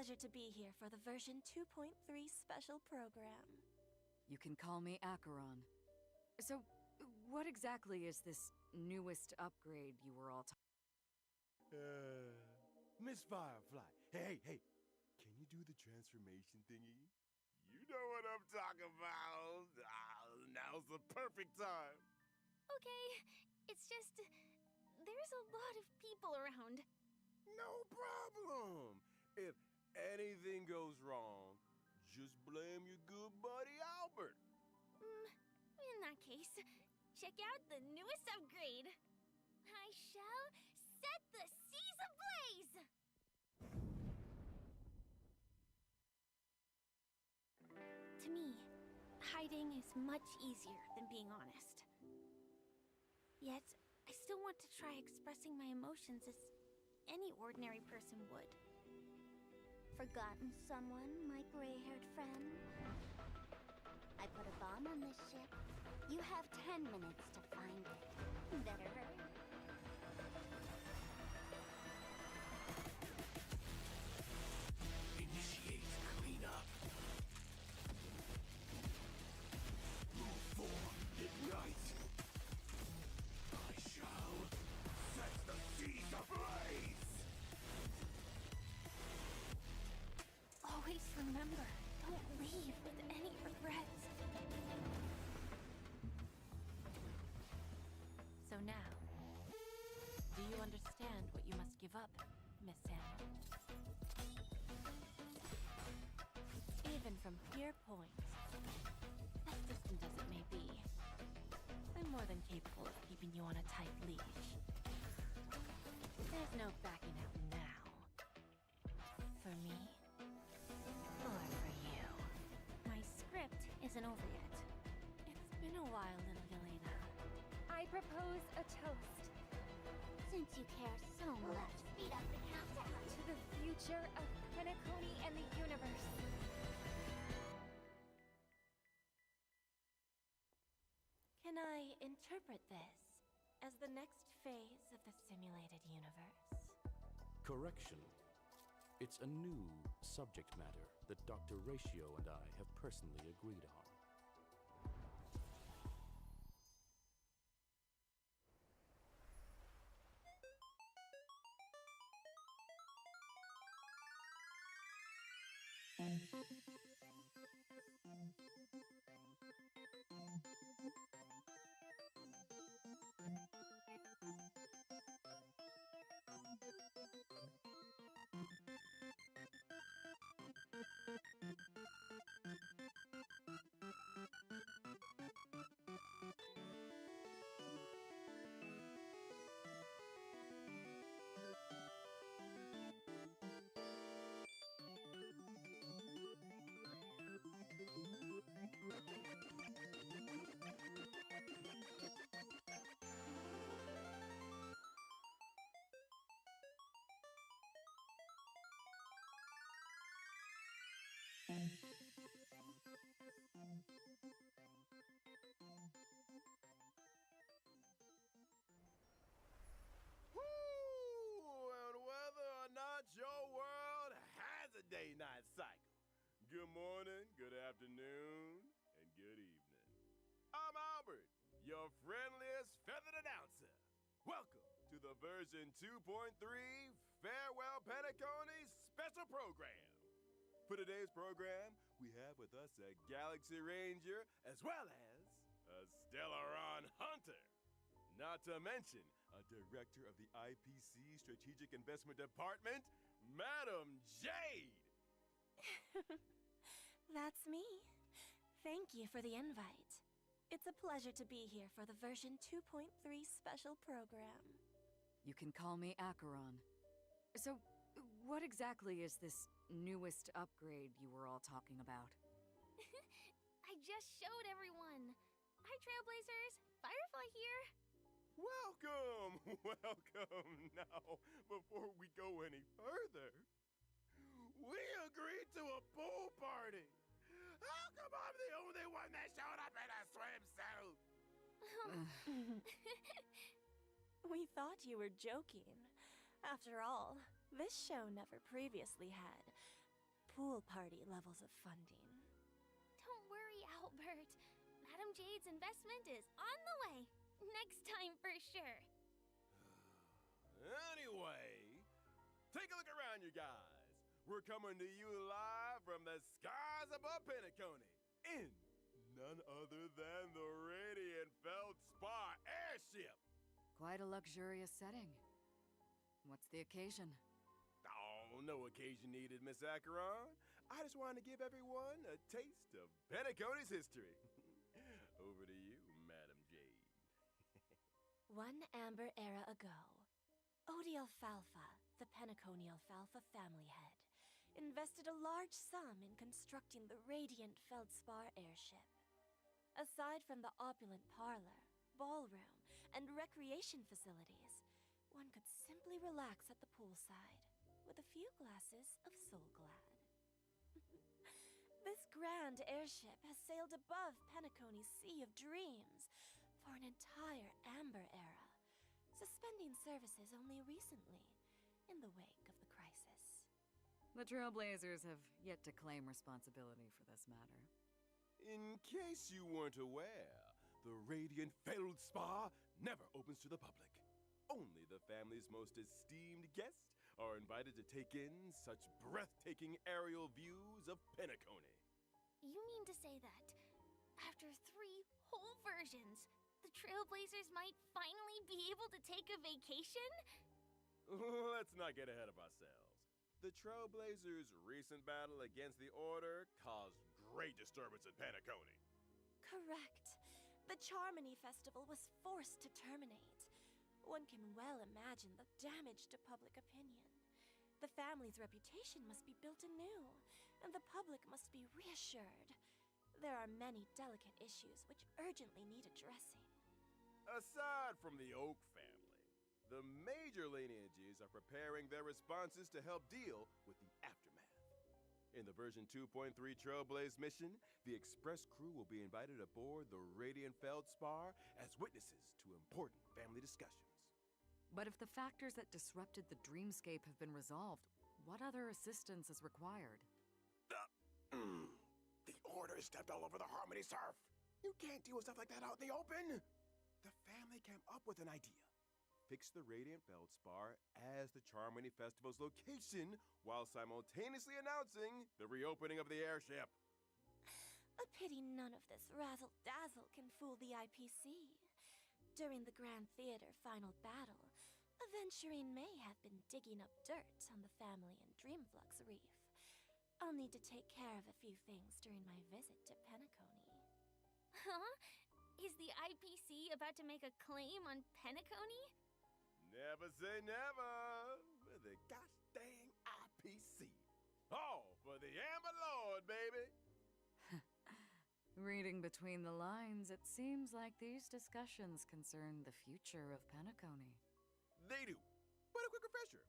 pleasure to be here for the version 2.3 special program. You can call me Acheron. So, what exactly is this newest upgrade you were all Miss Firefly, hey, can you do the transformation thingy? You know what I'm talking about. Now's the perfect time. Okay, it's just... there's a lot of people around. No problem. If anything goes wrong, just blame your good buddy Albert. In that case, check out the newest upgrade. I shall set the seas ablaze! To me, hiding is much easier than being honest. Yet, I still want to try expressing my emotions as any ordinary person would. Forgotten someone, my gray-haired friend? I put a bomb on this ship. You have 10 minutes to find it. Better hurry. Initiate cleanup. Move forward, ignite. I shall set the seas ablaze. Always remember, don't leave with any regrets. So now, do you understand what you must give up, Miss Sam? Even from here point, as distant as it may be, I'm more than capable of keeping you on a tight leash. There's no backing out now. For me, or for you. My script isn't over yet. It's been a while, little Yelena. I propose a toast Since you care so much, speed up the countdown. to the future of Penacony and the universe. Can I interpret this as the next phase of the simulated universe? Correction. It's a new subject matter that Dr. Ratio and I have personally agreed on. And whether or not your world has a day-night cycle. Good morning, good afternoon, and good evening. I'm Albert, your friendliest feathered announcer. Welcome to the version 2.3 Farewell Penacony special program. For today's program, we have with us a Galaxy Ranger as well as a Stellaron Hunter. Not to mention a director of the IPC Strategic Investment Department, Madam Jade. That's me. Thank you for the invite. It's a pleasure to be here for the version 2.3 special program. You can call me Acheron. So, what exactly is this newest upgrade you were all talking about? I just showed everyone. Hi, Trailblazers. Firefly here. Welcome, welcome. Now, before we go any further, we agreed to a pool party. How come I'm the only one that showed up in a swimsuit? We thought you were joking. After all, this show never previously had pool party levels of funding. Don't worry, Albert. Madam Jade's investment is on the way. Next time for sure. Anyway, take a look around, you guys. We're coming to you live from the skies above Penacony in none other than the Radiant Feldspar airship. Quite a luxurious setting. What's the occasion? Oh, no occasion needed, Miss Acheron. I just wanted to give everyone a taste of Penacony's history. Over to you, Madam Jade. One amber era ago, Odie Alfalfa, the Penacony Alfalfa family head, invested a large sum in constructing the Radiant Feldspar airship. Aside from the opulent parlor, ballroom, and recreation facilities, one could simply relax at the poolside with a few glasses of Soul Glad. This grand airship has sailed above Penacony's sea of dreams for an entire amber era, suspending services only recently in the wake of the crisis. The Trailblazers have yet to claim responsibility for this matter. In case you weren't aware, the Radiant Feldspar never opens to the public. Only the family's most esteemed guests are invited to take in such breathtaking aerial views of Penacony. You mean to say that, after 3 whole versions, the Trailblazers might finally be able to take a vacation? Let's not get ahead of ourselves. The Trailblazers' recent battle against the Order caused great disturbance in Penacony. Correct. The Charmony Festival was forced to terminate. One can well imagine the damage to public opinion. The family's reputation must be built anew, and the public must be reassured. There are many delicate issues which urgently need addressing. Aside from the Oak family, the major lineages are preparing their responses to help deal with the aftermath. In the version 2.3 Trailblaze mission, the Express crew will be invited aboard the Radiant Feldspar as witnesses to important family discussions. But if the factors that disrupted the dreamscape have been resolved, what other assistance is required? The Order stepped all over the Harmony Surf. You can't deal with stuff like that out in the open. The family came up with an idea. Fix the Radiant Feldspar as the Charmony Festival's location while simultaneously announcing the reopening of the airship. A pity none of this razzle-dazzle can fool the IPC. During the Grand Theater final battle, Aventurine may have been digging up dirt on the family and Dreamflux Reef. I'll need to take care of a few things during my visit to Penacony. Huh? Is the IPC about to make a claim on Penacony? Never say never with the gosh dang IPC. All for the Amber Lord, baby. Reading between the lines, it seems like these discussions concern the future of Penacony. They do. But a quick refresher.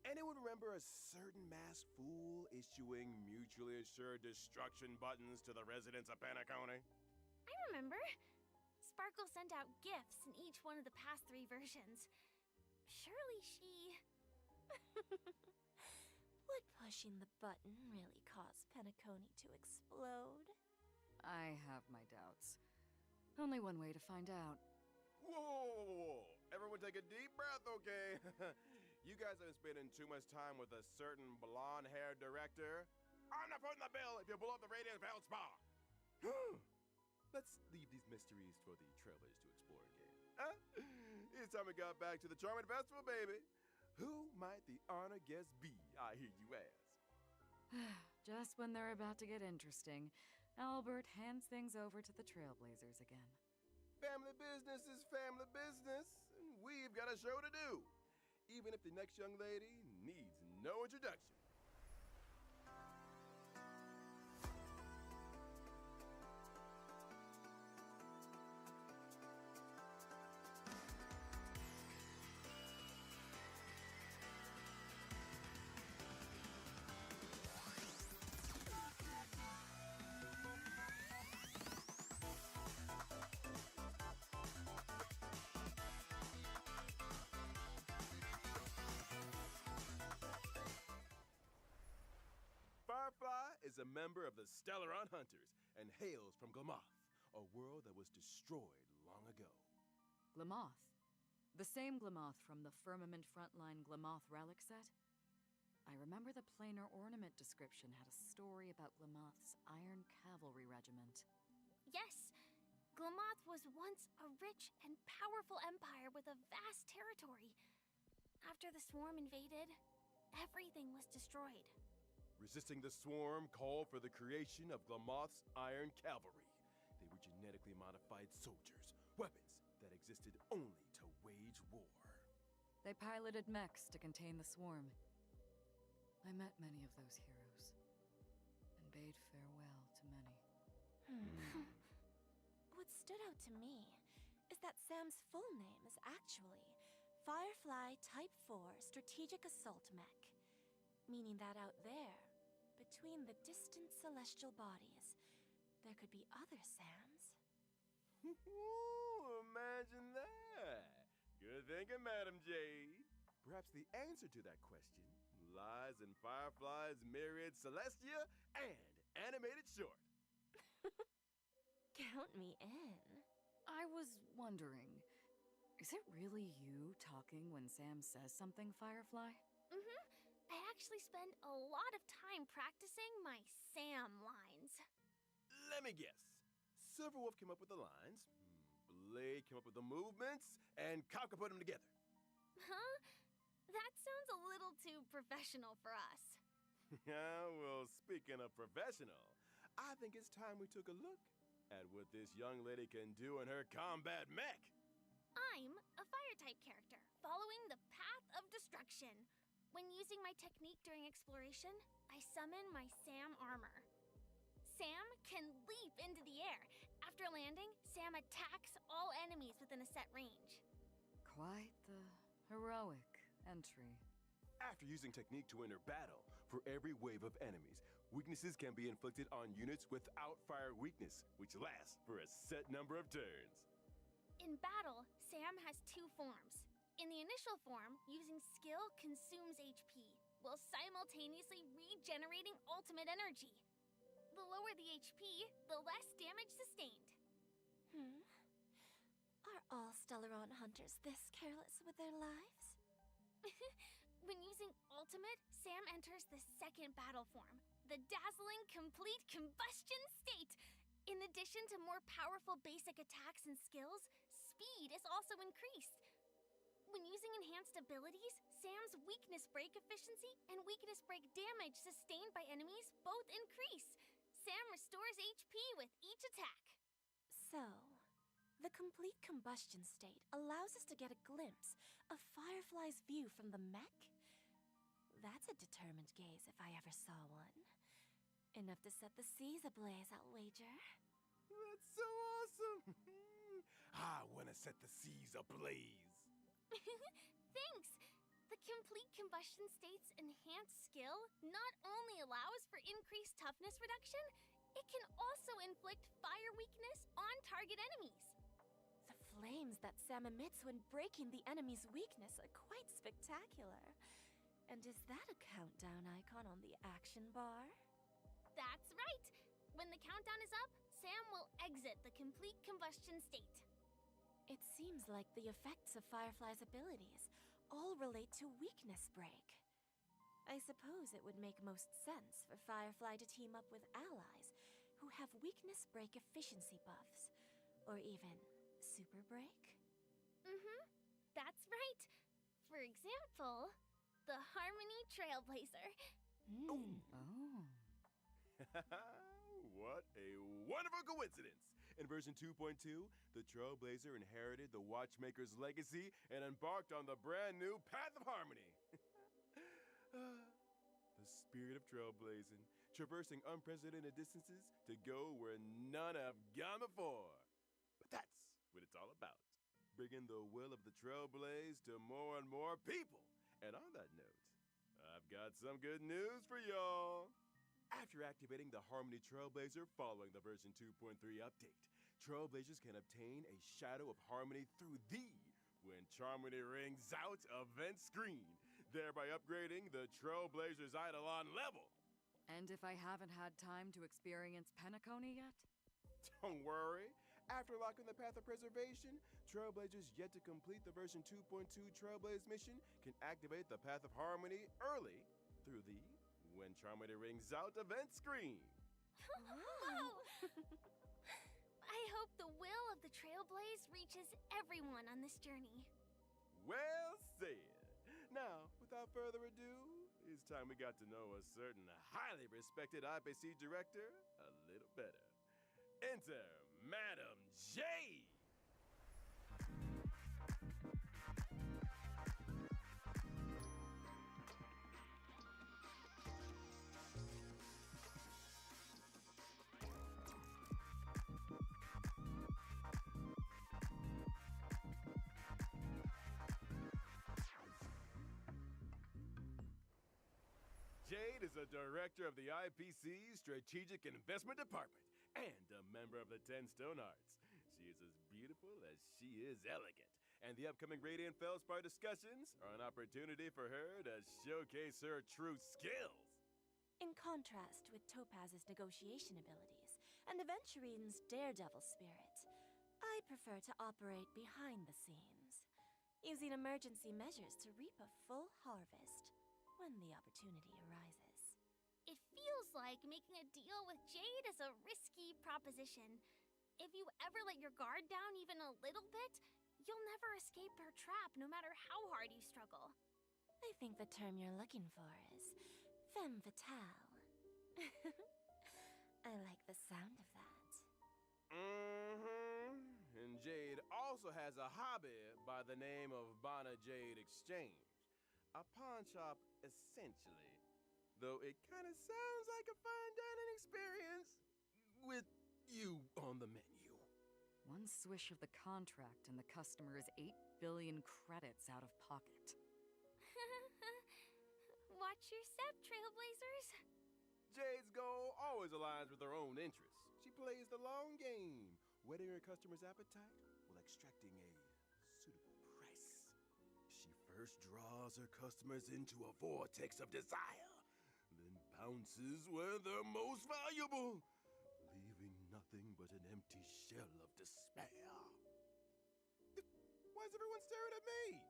Anyone remember a certain masked fool issuing mutually assured destruction buttons to the residents of Penacony? I remember. Sparkle sent out gifts in each one of the past 3 versions. Surely she... Would pushing the button really cause Penacony to explode? I have my doubts. Only one way to find out. Whoa! Everyone take a deep breath, okay? You guys have been spending too much time with a certain blonde-haired director. I'm not putting the bill if you blow up the Radiant Feldspar. Let's leave these mysteries for the trailers to explore again. Huh? It's time we got back to the Charming Festival, baby. Who might the honored guest be, I hear you ask? Just when they're about to get interesting, Albert hands things over to the Trailblazers again. Family business is family business, and we've got a show to do, even if the next young lady needs no introduction. is a member of the Stellaron Hunters and hails from Glamoth, a world that was destroyed long ago. Glamoth? The same Glamoth from the Firmament Frontline Glamoth relic set? I remember the planar ornament description had a story about Glamoth's Iron Cavalry Regiment. Yes, Glamoth was once a rich and powerful empire with a vast territory. After the swarm invaded, everything was destroyed. Resisting the swarm called for the creation of Glamoth's Iron Cavalry. They were genetically modified soldiers, weapons that existed only to wage war. They piloted mechs to contain the swarm. I met many of those heroes, and bade farewell to many. What stood out to me is that Sam's full name is actually Firefly Type 4 Strategic Assault Mech, meaning that out there, between the distant celestial bodies, there could be other Sams. Ooh, imagine that. Good thinking, Madam Jade. Perhaps the answer to that question lies in Firefly's myriad Celestia and animated short. Count me in. I was wondering, is it really you talking when Sam says something, Firefly? I actually spend a lot of time practicing my Sam lines. Let me guess. Silverwolf came up with the lines, Blade came up with the movements, and Kafka put them together. Huh? That sounds a little too professional for us. Yeah, well, speaking of professional, I think it's time we took a look at what this young lady can do in her combat mech. I'm a fire-type character, following the path of destruction. When using my technique during exploration, I summon my Sam armor. Sam can leap into the air. After landing, Sam attacks all enemies within a set range. Quite the heroic entry. After using technique to enter battle, for every wave of enemies, weaknesses can be inflicted on units without fire weakness, which lasts for a set number of turns. In battle, Sam has two forms. In the initial form, using skill consumes HP, while simultaneously regenerating ultimate energy. The lower the HP, the less damage sustained. Are all Stellaron hunters this careless with their lives? When using ultimate, Sam enters the second battle form, the dazzling complete combustion state. In addition to more powerful basic attacks and skills, speed is also increased. When using enhanced abilities, Sam's weakness break efficiency and weakness break damage sustained by enemies both increase. Sam restores HP with each attack. So, the complete combustion state allows us to get a glimpse of Firefly's view from the mech? That's a determined gaze if I ever saw one. Enough to set the seas ablaze, I'll wager. That's so awesome! I want to set the seas ablaze. Thanks! The complete combustion state's enhanced skill not only allows for increased toughness reduction, it can also inflict fire weakness on target enemies. The flames that Sam emits when breaking the enemy's weakness are quite spectacular. And is that a countdown icon on the action bar? That's right! When the countdown is up, Sam will exit the complete combustion state. It seems like the effects of Firefly's abilities all relate to weakness break. I suppose it would make most sense for Firefly to team up with allies who have weakness break efficiency buffs, or even super break. That's right. For example, the Harmony Trailblazer. What a wonderful coincidence! In version 2.2, the Trailblazer inherited the Watchmaker's legacy and embarked on the brand new Path of Harmony. The spirit of trailblazing, traversing unprecedented distances to go where none have gone before. But that's what it's all about, bringing the will of the Trailblaze to more and more people. And on that note, I've got some good news for y'all. After activating the Harmony Trailblazer following the version 2.3 update, Trailblazers can obtain a Shadow of Harmony through the When Charmony Rings Out event screen, thereby upgrading the Trailblazer's Eidolon level. And if I haven't had time to experience Penacony yet? Don't worry. After locking the Path of Preservation, Trailblazers yet to complete the version 2.2 Trailblaze mission can activate the Path of Harmony early through the When Charmander Rings Out event screen. Whoa! I hope the will of the Trailblaze reaches everyone on this journey. Well said. Now, without further ado, it's time we got to know a certain highly respected IPC director a little better. Enter Madam Jade! Jade is a director of the IPC's Strategic Investment Department and a member of the 10 Stone Arts. She is as beautiful as she is elegant, and the upcoming Radiant Feldspar discussions are an opportunity for her to showcase her true skills. In contrast with Topaz's negotiation abilities and Aventurine's daredevil spirit, I prefer to operate behind the scenes, using emergency measures to reap a full harvest when the opportunity arises. It feels like making a deal with Jade is a risky proposition. If you ever let your guard down even a little bit, you'll never escape her trap no matter how hard you struggle. I think the term you're looking for is femme fatale. I like the sound of that. Mm-hmm. And Jade also has a hobby by the name of Bonna Jade Exchange. A pawn shop, essentially. Though it kind of sounds like a fine dining experience with you on the menu. One swish of the contract and the customer is 8 billion credits out of pocket. Watch your step, Trailblazers. Jade's goal always aligns with her own interests. She plays the long game, whetting her customer's appetite while extracting a suitable price. She first draws her customers into a vortex of desire, then bounces where they're most valuable, leaving nothing but an empty shell of despair. Why is everyone staring at me?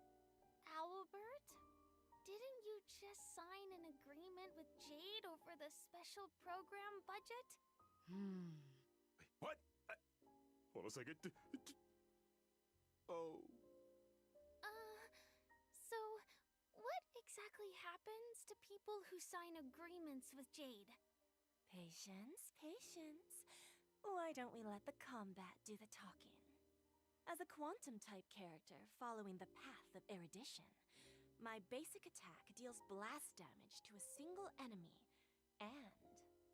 Owlbert, didn't you just sign an agreement with Jade over the special program budget? Wait, what? Hold on a second. Oh. So, what exactly happens to people who sign agreements with Jade? Patience, patience. Why don't we let the combat do the talking? As a quantum-type character following the path of erudition, my basic attack deals blast damage to a single enemy and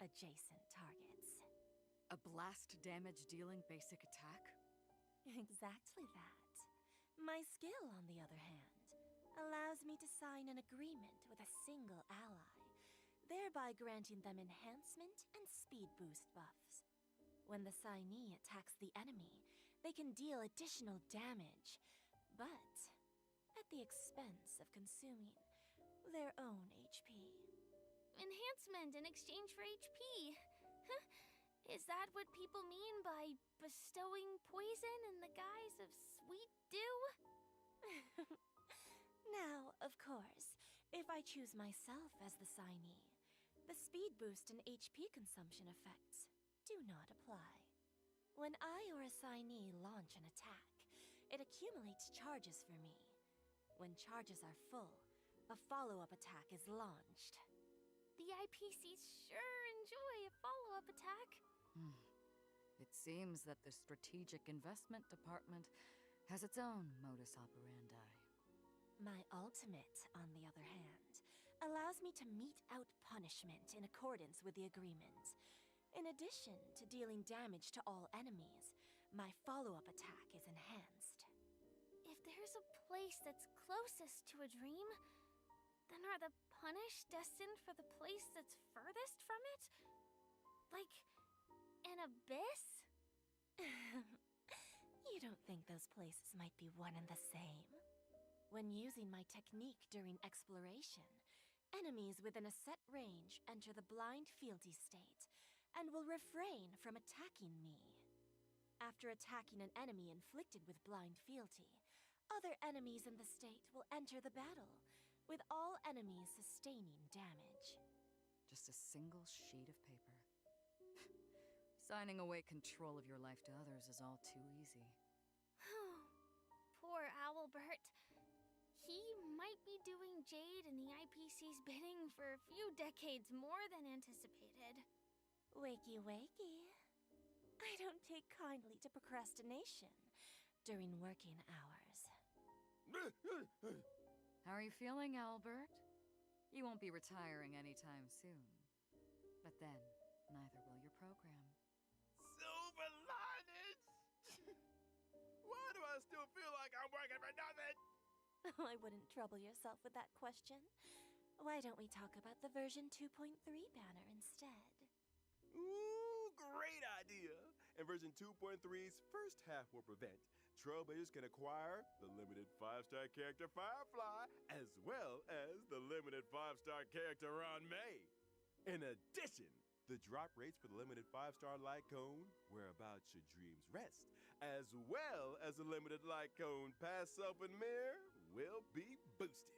adjacent targets. A blast damage dealing basic attack? Exactly that. My skill, on the other hand, allows me to sign an agreement with a single ally, thereby granting them enhancement and speed boost buffs. When the signee attacks the enemy, they can deal additional damage, but at the expense of consuming their own HP. Enhancement in exchange for HP. Is that what people mean by bestowing poison in the guise of sweet dew? Now, of course, if I choose myself as the signee, the speed boost and HP consumption effects do not apply. When I or a signee launch an attack, it accumulates charges for me. When charges are full, a follow-up attack is launched. The IPCs sure enjoy a follow-up attack. It seems that the Strategic Investment Department has its own modus operandi. My ultimate, on the other hand, allows me to mete out punishment in accordance with the agreement. In addition to dealing damage to all enemies, my follow-up attack is enhanced. If there's a place that's closest to a dream, then are the punished destined for the place that's furthest from it? Like, an abyss? You don't think those places might be one and the same? When using my technique during exploration, Enemies within a set range enter the blind fealty state and will refrain from attacking me. After attacking an enemy inflicted with blind fealty, other enemies in the state will enter the battle, with all enemies sustaining damage. Just a single sheet of paper. Signing away control of your life to others is all too easy. Poor Owlbert. He might be doing Jade and the IPC's bidding for a few decades more than anticipated. Wakey wakey. I don't take kindly to procrastination during working hours. How are you feeling, Albert? You won't be retiring anytime soon. But then, neither will your program. Silver linings! Why do I still feel like I'm working for nothing? I wouldn't trouble yourself with that question. Why don't we talk about the version 2.3 banner instead? Ooh, great idea! In version 2.3's first half will prevent, Trailblazers can acquire the limited 5-star character Firefly, as well as the limited 5-star character Ron May. In addition, the drop rates for the limited 5-star light cone, Whereabouts Your Dreams Rest, as well as the limited light cone Pass Self and Mirror, will be boosted.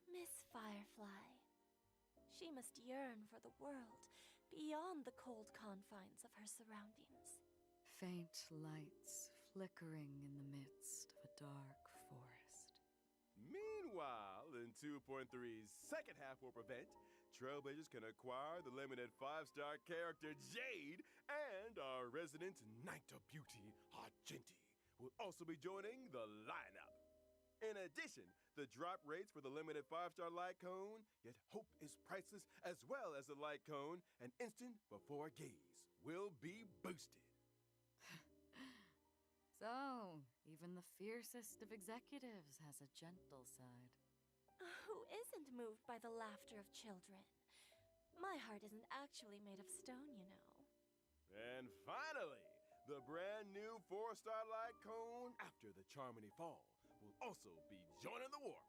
Miss Firefly. She must yearn for the world beyond the cold confines of her surroundings. Faint lights flickering in the midst of a dark forest. Meanwhile, in 2.3's second half will prevent, Trailblazers can acquire the limited 5-star character Jade, and our resident Knight of Beauty, Argenti, will also be joining the lineup. In addition, the drop rates for the limited 5-star light cone, Yet Hope is Priceless, as well as the light cone, An Instant Before Gaze, will be boosted. So, even the fiercest of executives has a gentle side. Who isn't moved by the laughter of children? My heart isn't actually made of stone, you know. And finally, the brand new 4-star light cone After the Charmony Fall will also be joining the war.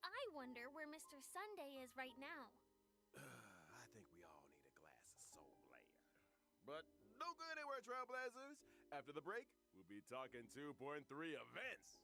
I wonder where Mr. Sunday is right now. I think we all need a glass of Soul Land. But don't go anywhere, Trailblazers. After the break, we'll be talking 2.3 events.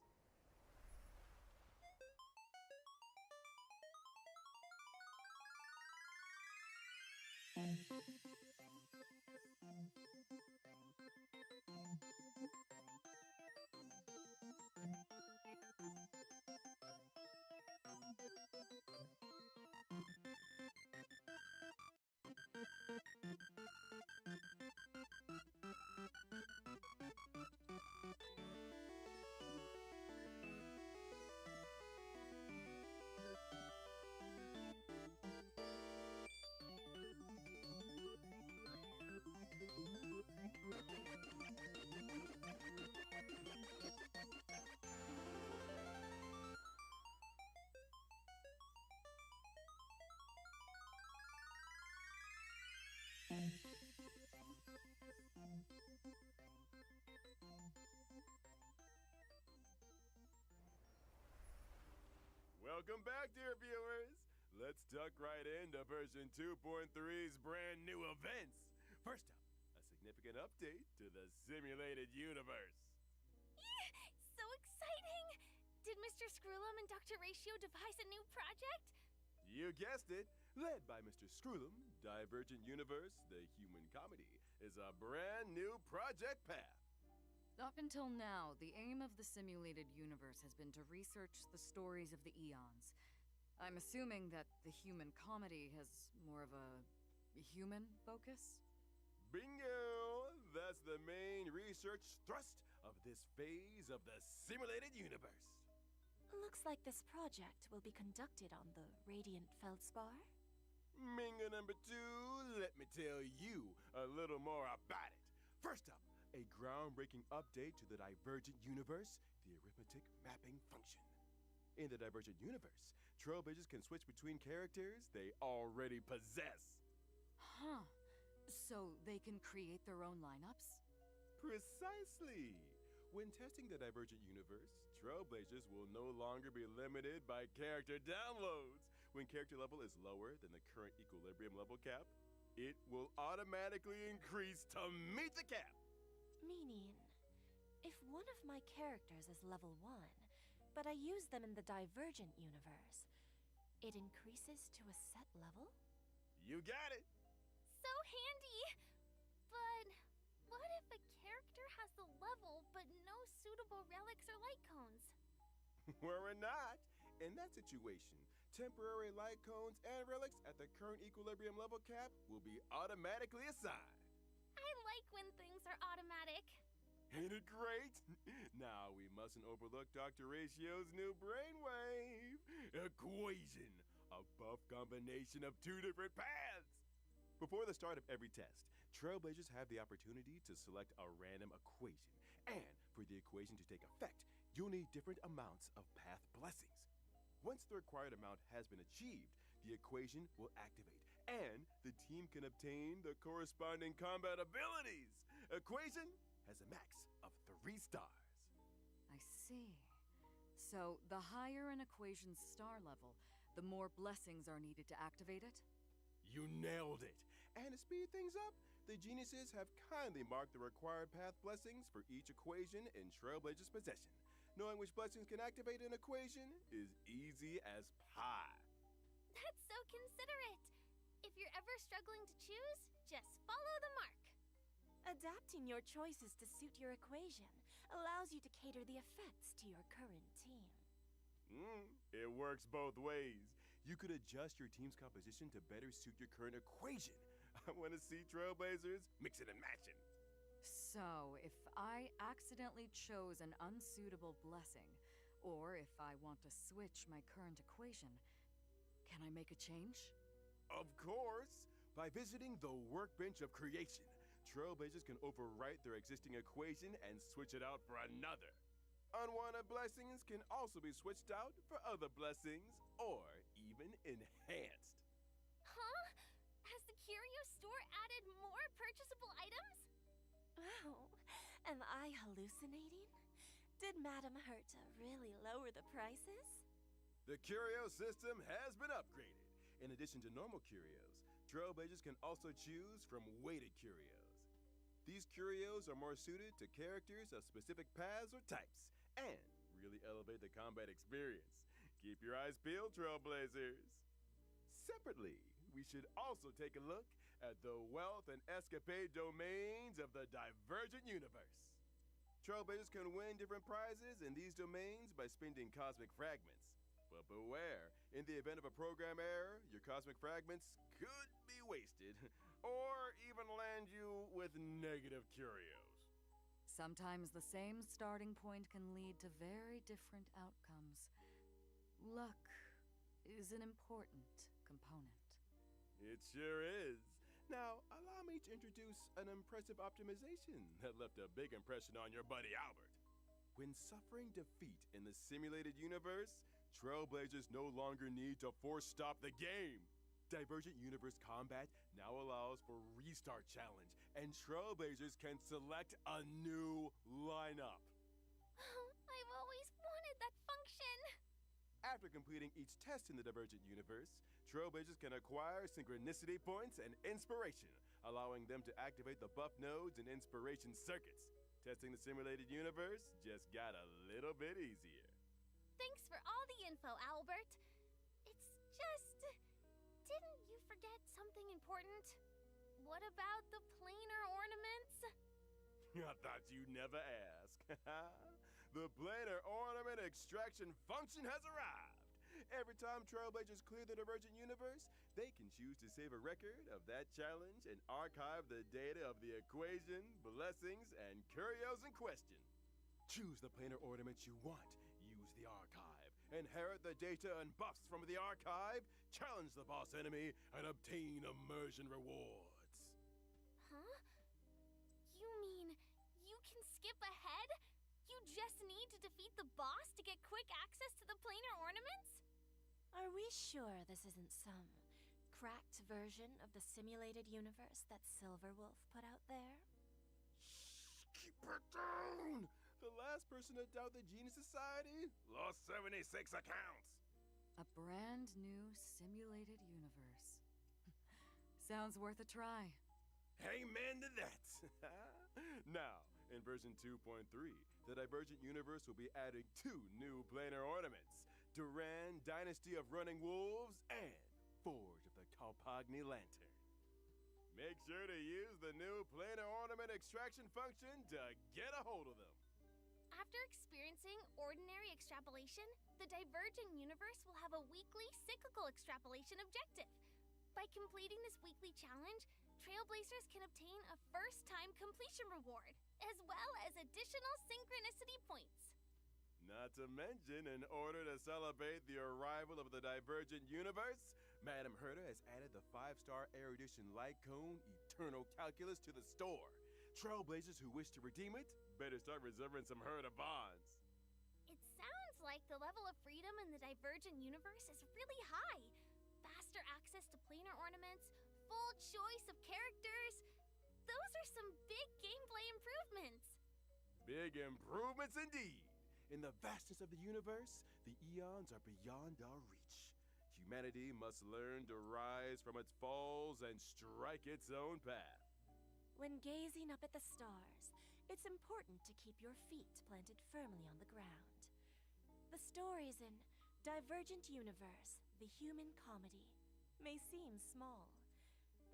Welcome back, dear viewers. Let's duck right into version 2.3's brand new events. First up, a significant update to the simulated universe. So exciting! Did Mr. Screwlum and Dr. Ratio devise a new project? You guessed it. Led by Mr. Screwlum, Divergent Universe, the human comedy, is a brand new project path. Up until now, the aim of the simulated universe has been to research the stories of the eons. I'm assuming that the human comedy has more of a human focus? Bingo! That's the main research thrust of this phase of the simulated universe. Looks like this project will be conducted on the Radiant Feldspar. Minga number 2, let me tell you a little more about it. First up, a groundbreaking update to the Divergent Universe, the arithmetic mapping function. In the Divergent Universe, Trailblazers can switch between characters they already possess. Huh. So they can create their own lineups? Precisely! When testing the Divergent Universe, Trailblazers will no longer be limited by character downloads, when character level is lower than the current equilibrium level cap, it will automatically increase to meet the cap. Meaning, if one of my characters is level 1, but I use them in the Divergent universe, it increases to a set level? You got it. So handy! But what if a character has the level but no suitable relics or light cones? Worry not. In that situation, temporary light cones and relics at the current equilibrium level cap will be automatically assigned. I like when things are automatic. Ain't it great? Now we mustn't overlook Dr. Ratio's new brainwave equation, a buff combination of 2 different paths. Before the start of every test, Trailblazers have the opportunity to select a random equation. And for the equation to take effect, you'll need different amounts of path blessings. Once the required amount has been achieved, the equation will activate, and the team can obtain the corresponding combat abilities. Equation has a max of 3 stars. I see. So, the higher an equation's star level, the more blessings are needed to activate it? You nailed it. And to speed things up, the geniuses have kindly marked the required path blessings for each equation in Trailblazer's possession. Knowing which blessings can activate an equation is easy as pie. That's so considerate. If you're ever struggling to choose, just follow the mark. Adapting your choices to suit your equation allows you to cater the effects to your current team. It works both ways. You could adjust your team's composition to better suit your current equation. I want to see Trailblazers mixing and matching. So, if I accidentally chose an unsuitable blessing, or if I want to switch my current equation, can I make a change? Of course! By visiting the Workbench of Creation, Trailblazers can overwrite their existing equation and switch it out for another. Unwanted blessings can also be switched out for other blessings, or even enhanced. Huh? Has the curio store added more purchasable items? Oh, am I hallucinating? Did Madame Herta really lower the prices? The curio system has been upgraded. In addition to normal curios, Trailblazers can also choose from weighted curios. These curios are more suited to characters of specific paths or types, and really elevate the combat experience. Keep your eyes peeled, Trailblazers. Separately, we should also take a look at the wealth and escapade domains of the Divergent universe. Trailblazers can win different prizes in these domains by spending cosmic fragments. But beware, in the event of a program error, your cosmic fragments could be wasted, or even land you with negative curios. Sometimes the same starting point can lead to very different outcomes. Luck is an important component. It sure is. Now, allow me to introduce an impressive optimization that left a big impression on your buddy Albert. When suffering defeat in the simulated universe, Trailblazers no longer need to force stop the game. Divergent Universe Combat now allows for Restart Challenge, and Trailblazers can select a new lineup. I've always wanted that function. After completing each test in the Divergent Universe, Trailblazers can acquire Synchronicity Points and Inspiration, allowing them to activate the buff nodes and Inspiration circuits. Testing the simulated universe just got a little bit easier. Thanks for all the info, Albert. It's just... Didn't you forget something important? What about the planar ornaments? I thought you'd never ask. The planar ornament extraction function has arrived. Every time Trailblazers clear the Divergent universe, they can choose to save a record of that challenge and archive the data of the equation, blessings, and curios in question. Choose the planar ornament you want, use the archive, inherit the data and buffs from the archive, challenge the boss enemy, and obtain immersion rewards. Huh? You mean you can skip ahead? You just need to defeat the boss to get quick access to the planar ornaments? Are we sure this isn't some cracked version of the simulated universe that Silverwolf put out there? Shh, keep it down! The last person to doubt the Genius Society lost 76 accounts. A brand new simulated universe. Sounds worth a try. Amen to that. Now, in version 2.3, the Divergent universe will be adding 2 new planar ornaments: Duran, Dynasty of Running Wolves, and Forge of the Kalpagni Lantern. Make sure to use the new planar ornament extraction function to get a hold of them. After experiencing ordinary extrapolation, the Divergent universe will have a weekly cyclical extrapolation objective. By completing this weekly challenge, Trailblazers can obtain a first-time completion reward, as well as additional synchronicity points. Not to mention, in order to celebrate the arrival of the Divergent universe, Madame Herta has added the 5-star erudition light cone Eternal Calculus to the store. Trailblazers who wish to redeem it better start reserving some Herta bonds. It sounds like the level of freedom in the Divergent universe is really high. Faster access to planar ornaments, full choice of characters. Those are some big gameplay improvements. Big improvements indeed. In the vastness of the universe, the eons are beyond our reach. Humanity must learn to rise from its falls and strike its own path. When gazing up at the stars, it's important to keep your feet planted firmly on the ground. The stories in Divergent Universe, the human comedy, may seem small,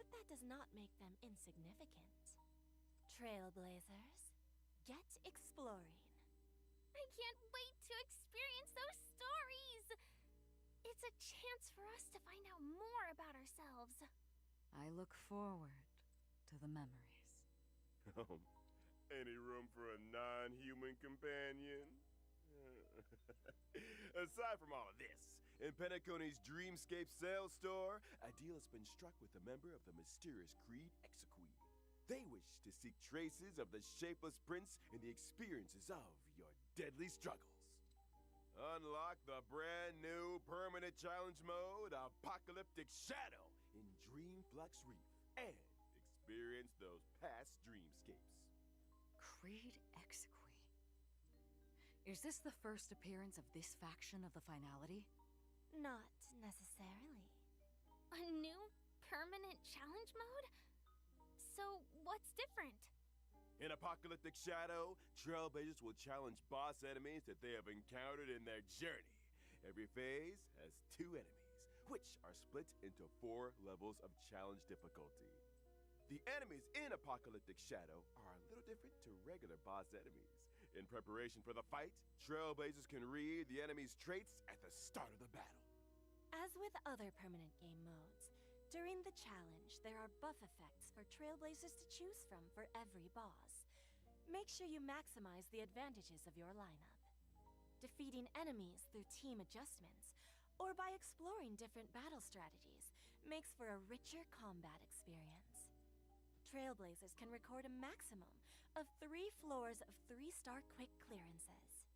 but that does not make them insignificant. Trailblazers, get exploring. I can't wait to experience those stories! It's a chance for us to find out more about ourselves. I look forward to the memories. Any room for a non-human companion? Aside from all of this, in Penacony's Dreamscape sales store, a deal has been struck with a member of the mysterious Creed Exequy. They wish to seek traces of the shapeless prince in the experiences of your deadly struggles. Unlock the brand new permanent challenge mode, Apocalyptic Shadow, in Dreamflux Reef, and experience those past dreamscapes. Creed Exequy. Is this the first appearance of this faction of the finality? Not necessarily. A new permanent challenge mode? So, what's different? In Apocalyptic Shadow, Trailblazers will challenge boss enemies that they have encountered in their journey. Every phase has 2 enemies, which are split into 4 levels of challenge difficulty. The enemies in Apocalyptic Shadow are a little different to regular boss enemies. In preparation for the fight, Trailblazers can read the enemy's traits at the start of the battle. As with other permanent game modes, during the challenge, there are buff effects for Trailblazers to choose from for every boss. Make sure you maximize the advantages of your lineup. Defeating enemies through team adjustments, or by exploring different battle strategies, makes for a richer combat experience. Trailblazers can record a maximum of 3 floors of 3-star quick clearances.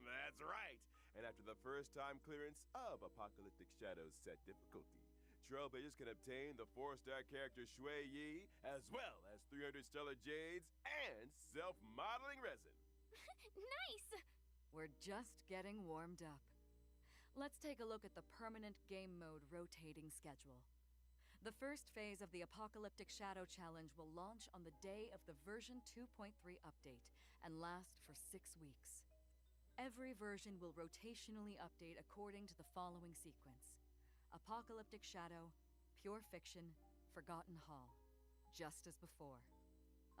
That's right! And after the first-time clearance of Apocalyptic Shadow's set difficulty, Trailblazers can obtain the 4-star character Shui Yi, as well as 300 stellar jades and self-modeling resin. Nice! We're just getting warmed up. Let's take a look at the permanent game mode rotating schedule. The first phase of the Apocalyptic Shadow Challenge will launch on the day of the version 2.3 update and last for 6 weeks. Every version will rotationally update according to the following sequence: Apocalyptic Shadow, Pure Fiction, Forgotten Hall, just as before.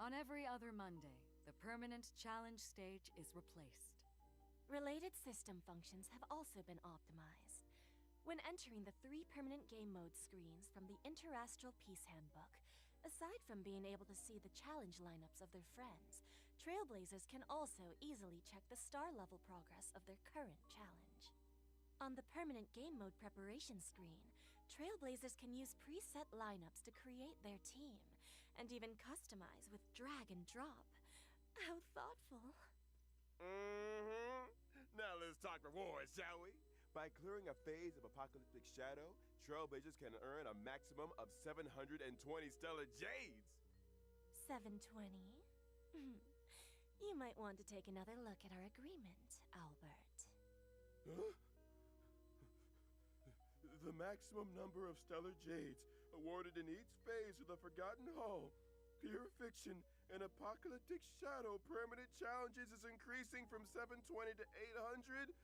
On every other Monday, the permanent challenge stage is replaced. Related system functions have also been optimized. When entering the 3 permanent game mode screens from the Interastral Peace Handbook, aside from being able to see the challenge lineups of their friends, Trailblazers can also easily check the star level progress of their current challenge. On the permanent game mode preparation screen, Trailblazers can use preset lineups to create their team, and even customize with drag and drop. How thoughtful. Now let's talk rewards, shall we? By clearing a phase of Apocalyptic Shadow, Trailblazers can earn a maximum of 720 stellar jades. 720? You might want to take another look at our agreement, Albert. Huh? The maximum number of stellar jades awarded in each phase of the Forgotten Hall, Pure Fiction, and Apocalyptic Shadow permanent challenges is increasing from 720 to 800,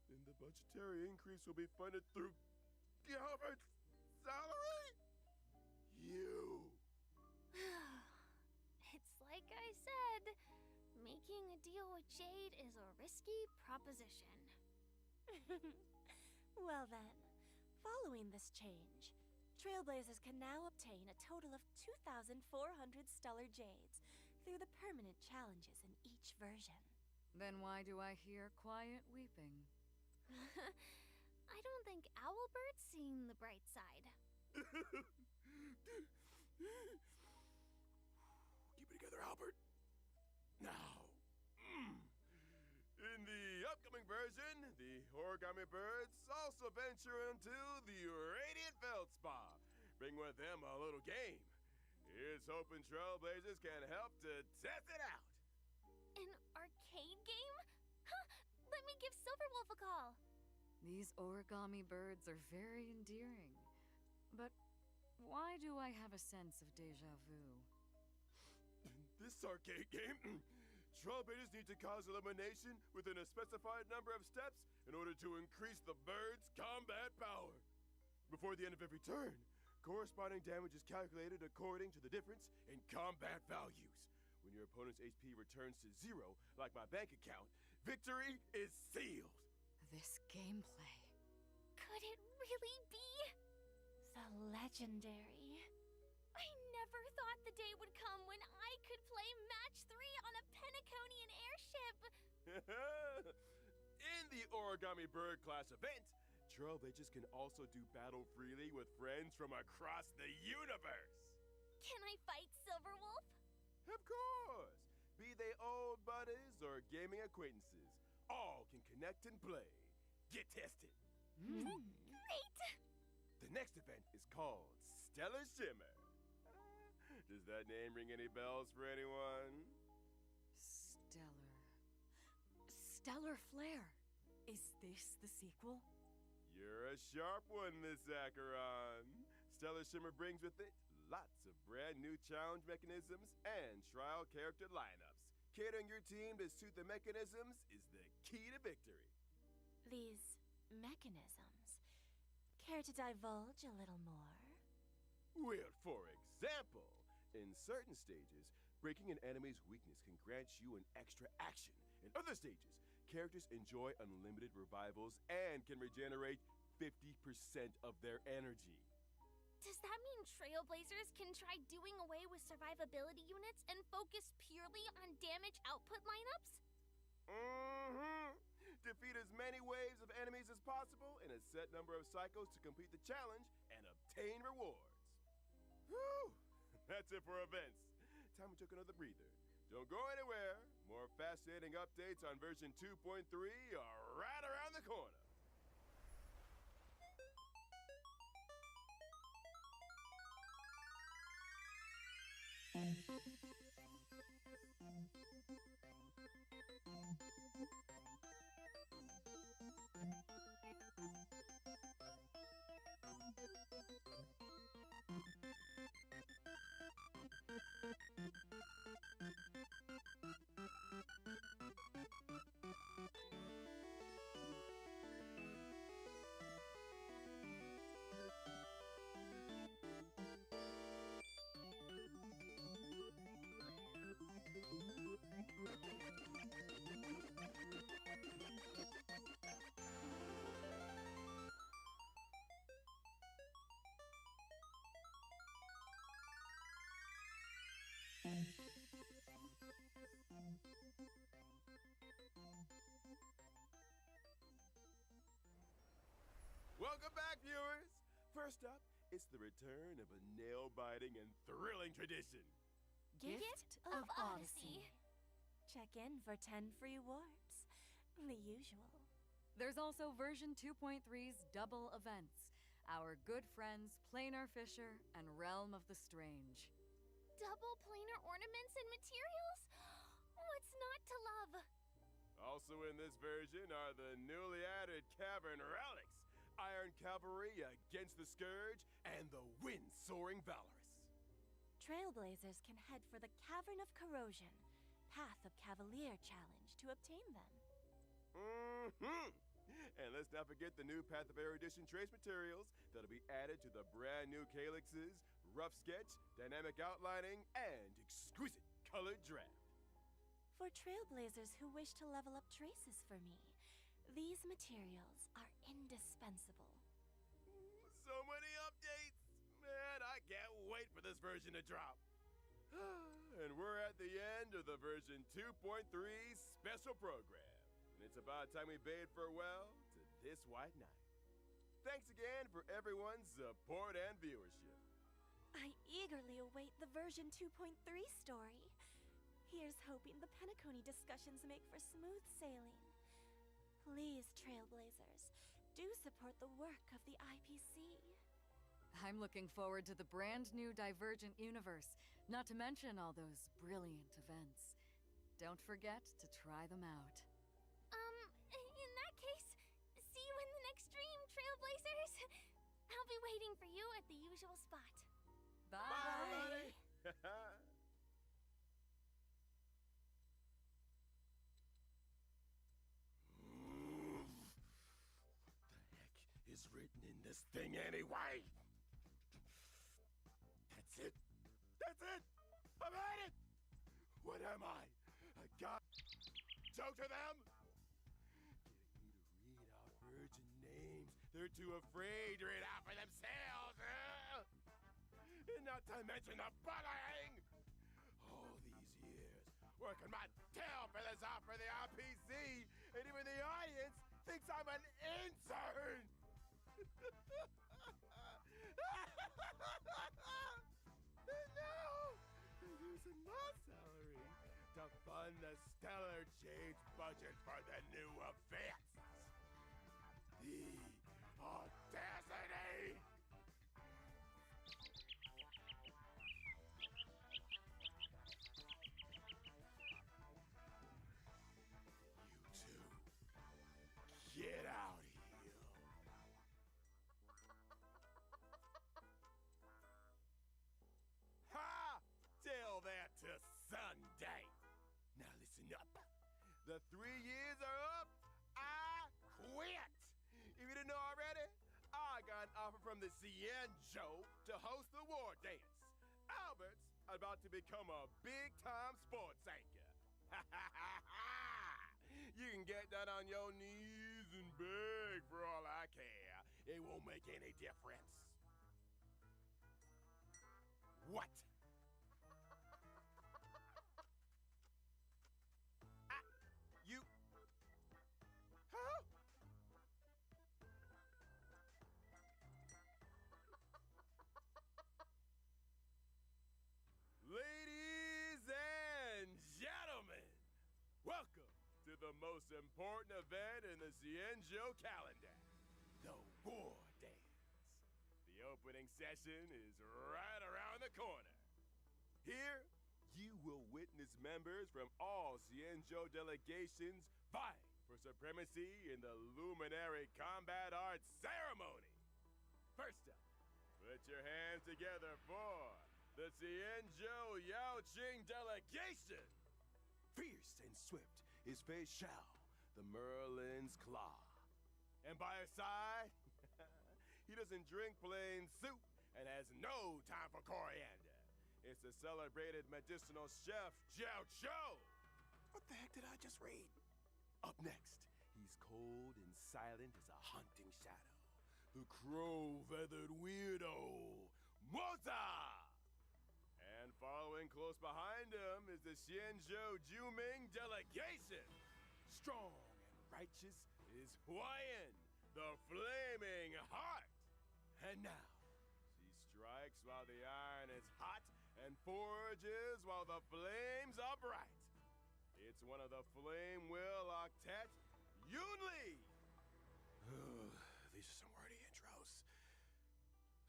and the budgetary increase will be funded through Gilbert's salary? You. It's like I said, making a deal with Jade is a risky proposition. Well then, following this change, Trailblazers can now obtain a total of 2,400 stellar jades through the permanent challenges in each version. Then why do I hear quiet weeping? I don't think Owlbird's seen the bright side. Keep it together, Albert. Now, in the upcoming version, the Origami Birds also venture into the Radiant Feldspar. Bring with them a little game. Here's hoping Trailblazers can help to test it out. An arcade game? Huh, let me give Silverwolf a call. These origami birds are very endearing. But why do I have a sense of déjà vu? This arcade game, Trailblazers need to cause elimination within a specified number of steps in order to increase the bird's combat power. Before the end of every turn, corresponding damage is calculated according to the difference in combat values. When your opponent's HP returns to 0, like my bank account, victory is sealed. This gameplay. Could it really be? The legendary. I never thought the day would come when I could play Match 3 on a Penaconian airship. In the Origami Bird class event, Trailblazers can also do battle freely with friends from across the universe. Can I fight Silverwolf? Of course! Be they old buddies or gaming acquaintances, all can connect and play. Get tested. Great! The next event is called Stellar Shimmer. Does that name ring any bells for anyone? Stellar Flare. Is this the sequel? You're a sharp one, Miss Acheron. Stellar Shimmer brings with it lots of brand new challenge mechanisms and trial character lineups. Catering your team to suit the mechanisms is the key to victory. These mechanisms. Care to divulge a little more? Well, for example, in certain stages, breaking an enemy's weakness can grant you an extra action. In other stages, characters enjoy unlimited revivals and can regenerate 50% of their energy. Does that mean Trailblazers can try doing away with survivability units and focus purely on damage output lineups? Defeat as many waves of enemies as possible in a set number of cycles to complete the challenge and obtain rewards. Whew! That's it for events. Time we took another breather. Don't go anywhere. More fascinating updates on version 2.3 are right around the corner. Welcome back, viewers! First up, it's the return of a nail-biting and thrilling tradition. Gift of Odyssey. Check in for 10 free warps. The usual. There's also version 2.3's double events. Our good friends Planar Fisher and Realm of the Strange. Double planar ornaments and materials? What's not to love? Also in this version are the newly added Cavern Relics, Iron Cavalry against the Scourge and the wind-soaring Valorous. Trailblazers can head for the Cavern of Corrosion, Path of Cavalier challenge to obtain them. Mm-hmm. And let's not forget the new Path of Erudition trace materials that'll be added to the brand new calyxes, rough sketch, dynamic outlining, and exquisite colored draft. For trailblazers who wish to level up traces for me, these materials are indispensable. So many updates! Man, I can't wait for this version to drop. And we're at the end of the version 2.3 special program. And it's about time we bade farewell to this white knight. Thanks again for everyone's support and viewership. I eagerly await the version 2.3 story. Here's hoping the Penacony discussions make for smooth sailing. Please, Trailblazers, do support the work of the IPC. I'm looking forward to the brand new Divergent universe, not to mention all those brilliant events. Don't forget to try them out. In that case, see you in the next stream, Trailblazers. I'll be waiting for you at the usual spot. Bye, buddy! Is written in this thing anyway? That's it? That's it? I've had it! What am I? A god joke to them? Getting me to read out virgin names they're too afraid to read out for themselves. And not to mention the bullying! All these years working my tail feathers off for the RPC, and even the audience thinks I'm an intern! No! They're using my salary to fund the stellar change budget for the new events. The audacity! You two, get out of here. Ha! Tell that to Sunday. Now listen up. The 3 years are up. I quit. If you didn't know already, I got an offer from the Cienjo to host the war dance. Albert's about to become a big-time sports anchor. You can get that on your knees and beg for all I care. It won't make any difference. What? You... Huh? Ladies and gentlemen, welcome to the most important event in the Cienjo calendar, the War Dance. The opening session is right around the corner. Here, you will witness members from all Cienjo delegations vying for supremacy in the Luminary Combat Arts Ceremony. First up, put your hands together for the Cienjo Yaoqing delegation. Fierce and swift is Fei Shao, the Merlin's Claw. And by her side, he doesn't drink plain soup and has no time for coriander. It's the celebrated medicinal chef, Jiao Chou. What the heck did I just read? Up next, he's cold and silent as a hunting shadow. The crow-feathered weirdo, Moza! And following close behind him is the Xianzhou Juming delegation. Strong and righteous is Huayan, the Flaming Heart. And now, she strikes while the iron is hot and forages while the flames are bright. It's one of the Flame Will Octet, Yunli! These are some wordy intros.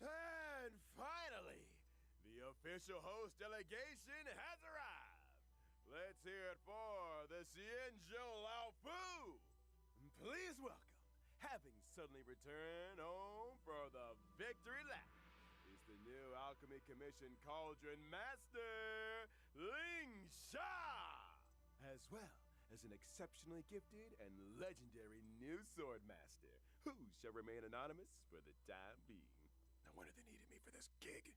And finally, the official host delegation has arrived. Let's hear it for the Xianzhou Lao Fu. Please welcome having suddenly returned home for the victory lap, is the new Alchemy Commission Cauldron Master, Ling Sha! As well as an exceptionally gifted and legendary new sword master, who shall remain anonymous for the time being. No wonder they needed me for this gig.